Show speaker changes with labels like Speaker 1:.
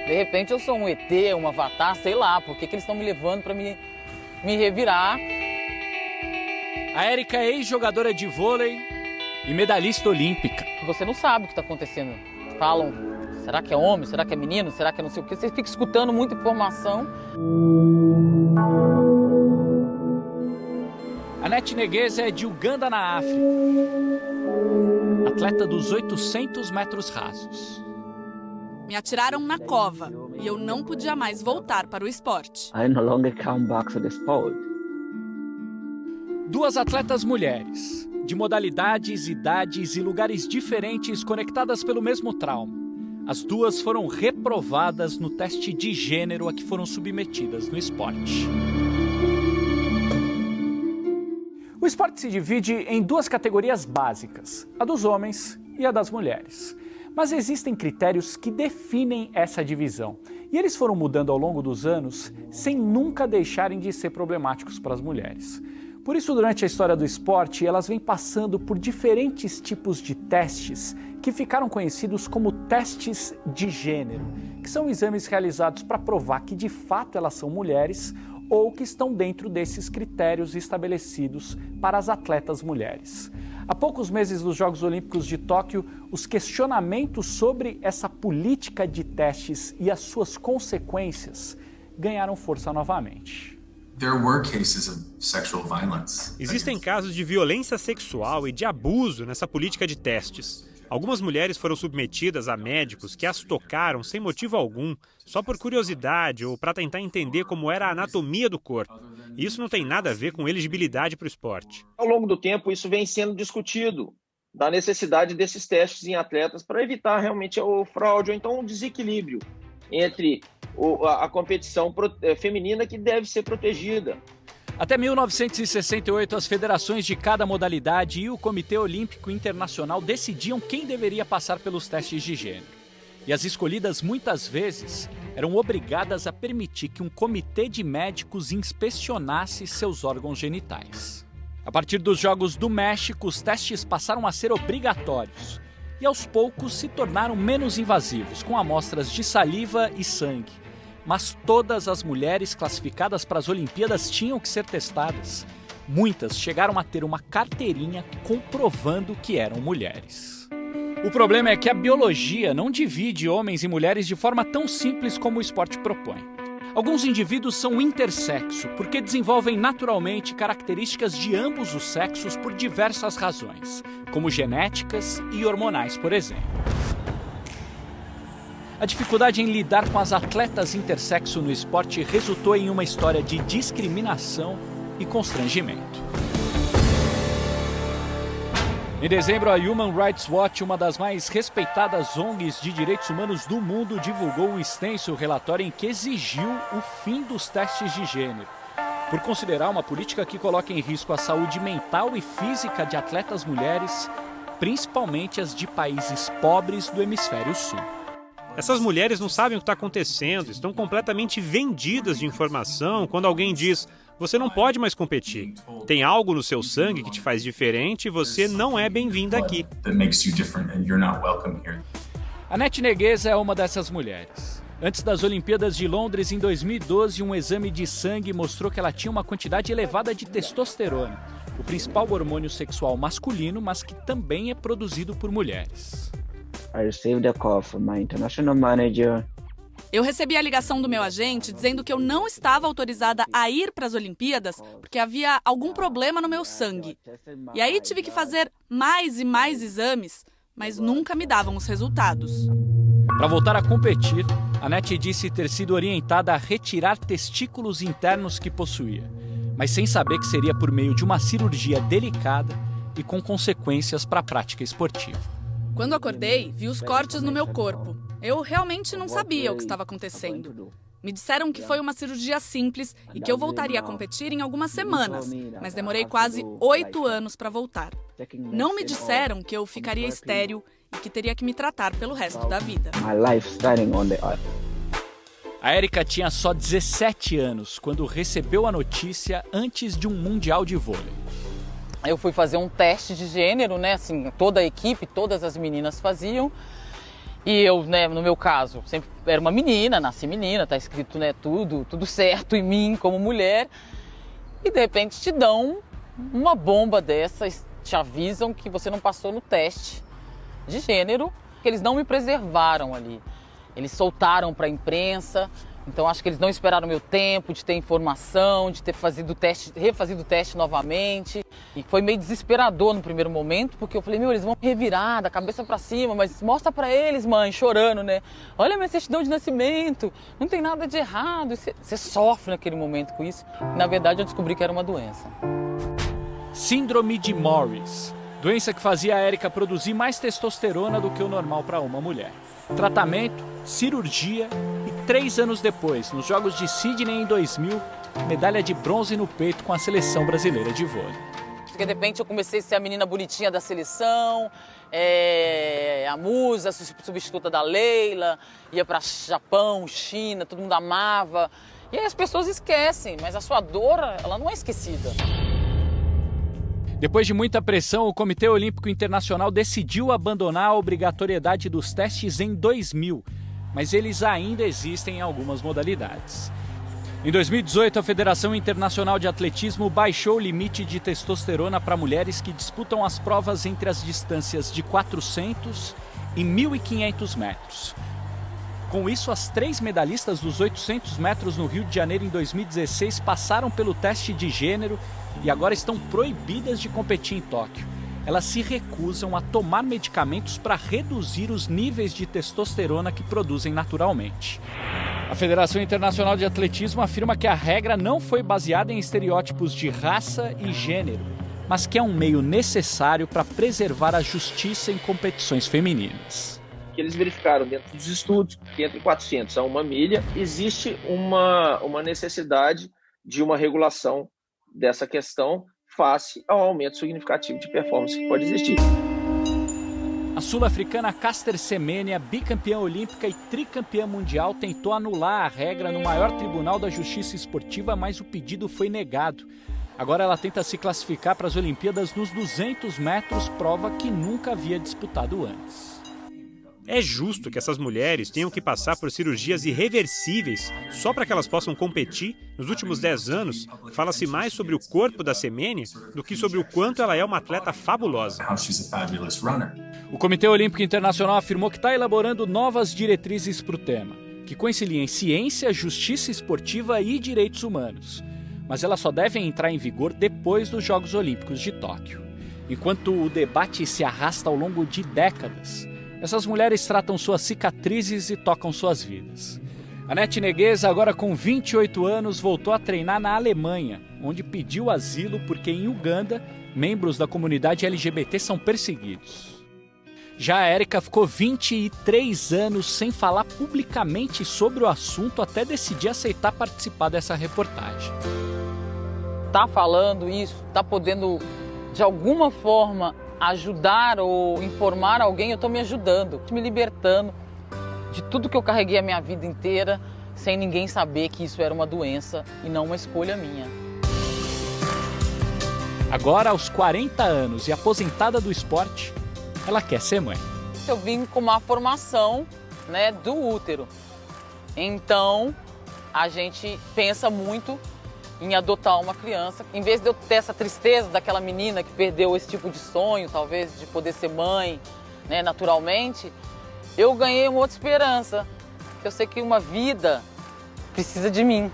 Speaker 1: De repente eu sou um ET, um avatar, sei lá, por que eles estão me levando para me revirar.
Speaker 2: A Érica é ex-jogadora de vôlei e medalhista olímpica.
Speaker 1: Você não sabe o que está acontecendo. Falam, será que é homem, será que é menino, será que é não sei o quê? Você fica escutando muita informação.
Speaker 2: Anete Negueza é de Uganda, na África. Atleta dos 800 metros rasos.
Speaker 3: Me atiraram na cova e eu não podia mais voltar para o esporte.
Speaker 4: I no longer come back to the sport.
Speaker 2: Duas atletas mulheres, de modalidades, idades e lugares diferentes, conectadas pelo mesmo trauma. As duas foram reprovadas no teste de gênero a que foram submetidas no esporte. O esporte se divide em duas categorias básicas, a dos homens e a das mulheres. Mas existem critérios que definem essa divisão. E eles foram mudando ao longo dos anos sem nunca deixarem de ser problemáticos para as mulheres. Por isso, durante a história do esporte, elas vêm passando por diferentes tipos de testes que ficaram conhecidos como testes de gênero, que são exames realizados para provar que de fato elas são mulheres ou que estão dentro desses critérios estabelecidos para as atletas mulheres. Há poucos meses dos Jogos Olímpicos de Tóquio, os questionamentos sobre essa política de testes e as suas consequências ganharam força novamente.
Speaker 5: Existem casos de violência sexual e de abuso nessa política de testes. Algumas mulheres foram submetidas a médicos que as tocaram sem motivo algum, só por curiosidade ou para tentar entender como era a anatomia do corpo. E isso não tem nada a ver com elegibilidade para o esporte.
Speaker 6: Ao longo do tempo, isso vem sendo discutido, da necessidade desses testes em atletas para evitar realmente o fraude ou então o desequilíbrio entre a competição feminina que deve ser protegida.
Speaker 2: Até 1968, as federações de cada modalidade e o Comitê Olímpico Internacional decidiam quem deveria passar pelos testes de gênero. E as escolhidas muitas vezes eram obrigadas a permitir que um comitê de médicos inspecionasse seus órgãos genitais. A partir dos Jogos do México, os testes passaram a ser obrigatórios e aos poucos se tornaram menos invasivos, com amostras de saliva e sangue. Mas todas as mulheres classificadas para as Olimpíadas tinham que ser testadas. Muitas chegaram a ter uma carteirinha comprovando que eram mulheres. O problema é que a biologia não divide homens e mulheres de forma tão simples como o esporte propõe. Alguns indivíduos são intersexo, porque desenvolvem naturalmente características de ambos os sexos por diversas razões, como genéticas e hormonais, por exemplo. A dificuldade em lidar com as atletas intersexo no esporte resultou em uma história de discriminação e constrangimento. Em dezembro, a Human Rights Watch, uma das mais respeitadas ONGs de direitos humanos do mundo, divulgou um extenso relatório em que exigiu o fim dos testes de gênero, por considerar uma política que coloca em risco a saúde mental e física de atletas mulheres, principalmente as de países pobres do hemisfério sul.
Speaker 5: Essas mulheres não sabem o que está acontecendo, estão completamente vendidas de informação quando alguém diz: você não pode mais competir. Tem algo no seu sangue que te faz diferente e você não é bem-vinda aqui.
Speaker 2: Anete Negueza é uma dessas mulheres. Antes das Olimpíadas de Londres, em 2012, um exame de sangue mostrou que ela tinha uma quantidade elevada de testosterona, o principal hormônio sexual masculino, mas que também é produzido por mulheres.
Speaker 4: I received a call from my international manager.
Speaker 3: Eu recebi a ligação do meu agente dizendo que eu não estava autorizada a ir para as Olimpíadas porque havia algum problema no meu sangue. E aí tive que fazer mais e mais exames, mas nunca me davam os resultados.
Speaker 2: Para voltar a competir, Anete disse ter sido orientada a retirar testículos internos que possuía, mas sem saber que seria por meio de uma cirurgia delicada e com consequências para a prática esportiva.
Speaker 3: Quando acordei, vi os cortes no meu corpo. Eu realmente não sabia o que estava acontecendo. Me disseram que foi uma cirurgia simples e que eu voltaria a competir em algumas semanas, mas demorei quase 8 anos para voltar. Não me disseram que eu ficaria estéril e que teria que me tratar pelo resto da vida.
Speaker 2: A Érica tinha só 17 anos quando recebeu a notícia antes de um mundial de vôlei.
Speaker 1: Eu fui fazer um teste de gênero, né? Assim, toda a equipe, todas as meninas faziam. E eu, né, no meu caso, sempre era uma menina, nasci menina, tá escrito, né, tudo certo em mim como mulher. E de repente te dão uma bomba dessas, te avisam que você não passou no teste de gênero, que eles não me preservaram ali. Eles soltaram para a imprensa, então acho que eles não esperaram meu tempo de ter informação, de ter refazido o teste novamente. E foi meio desesperador no primeiro momento, porque eu falei, eles vão revirar da cabeça para cima, mas mostra para eles, mãe, chorando, né? Olha a minha certidão de nascimento, não tem nada de errado. Você sofre naquele momento com isso. Na verdade, eu descobri que era uma doença.
Speaker 2: Síndrome de Morris. Doença que fazia a Érica produzir mais testosterona do que o normal para uma mulher. Tratamento, cirurgia e 3 anos depois, nos Jogos de Sydney em 2000, medalha de bronze no peito com a seleção brasileira de vôlei.
Speaker 1: Porque de repente eu comecei a ser a menina bonitinha da seleção, a musa, substituta da Leila, ia para Japão, China, todo mundo amava. E aí as pessoas esquecem, mas a sua dor, ela não é esquecida.
Speaker 2: Depois de muita pressão, o Comitê Olímpico Internacional decidiu abandonar a obrigatoriedade dos testes em 2000, mas eles ainda existem em algumas modalidades. Em 2018, a Federação Internacional de Atletismo baixou o limite de testosterona para mulheres que disputam as provas entre as distâncias de 400 e 1.500 metros. Com isso, as 3 medalhistas dos 800 metros no Rio de Janeiro em 2016 passaram pelo teste de gênero e agora estão proibidas de competir em Tóquio. Elas se recusam a tomar medicamentos para reduzir os níveis de testosterona que produzem naturalmente. A Federação Internacional de Atletismo afirma que a regra não foi baseada em estereótipos de raça e gênero, mas que é um meio necessário para preservar a justiça em competições femininas.
Speaker 6: Eles verificaram dentro dos estudos que entre 400 a 1 milha existe uma necessidade de uma regulação dessa questão face ao aumento significativo de performance que pode existir.
Speaker 2: A sul-africana Caster Semenya, bicampeã olímpica e tricampeã mundial, tentou anular a regra no maior tribunal da justiça esportiva, mas o pedido foi negado. Agora ela tenta se classificar para as Olimpíadas nos 200 metros, prova que nunca havia disputado antes.
Speaker 5: É justo que essas mulheres tenham que passar por cirurgias irreversíveis só para que elas possam competir? Nos últimos 10 anos, fala-se mais sobre o corpo da Semenya do que sobre o quanto ela é uma atleta fabulosa.
Speaker 2: O Comitê Olímpico Internacional afirmou que está elaborando novas diretrizes para o tema, que conciliem ciência, justiça esportiva e direitos humanos. Mas elas só devem entrar em vigor depois dos Jogos Olímpicos de Tóquio. Enquanto o debate se arrasta ao longo de décadas, essas mulheres tratam suas cicatrizes e tocam suas vidas. Anete Negueza, agora com 28 anos, voltou a treinar na Alemanha, onde pediu asilo porque em Uganda, membros da comunidade LGBT são perseguidos. Já a Érica ficou 23 anos sem falar publicamente sobre o assunto até decidir aceitar participar dessa reportagem.
Speaker 1: Tá falando isso, tá podendo de alguma forma ajudar ou informar alguém, eu estou me ajudando, me libertando de tudo que eu carreguei a minha vida inteira, sem ninguém saber que isso era uma doença e não uma escolha minha.
Speaker 2: Agora, aos 40 anos e aposentada do esporte, ela quer ser mãe.
Speaker 1: Eu vim com uma formação, né, do útero. Então, a gente pensa muito em adotar uma criança. Em vez de eu ter essa tristeza daquela menina que perdeu esse tipo de sonho, talvez, de poder ser mãe, né, naturalmente, eu ganhei uma outra esperança. Eu sei que uma vida precisa de mim.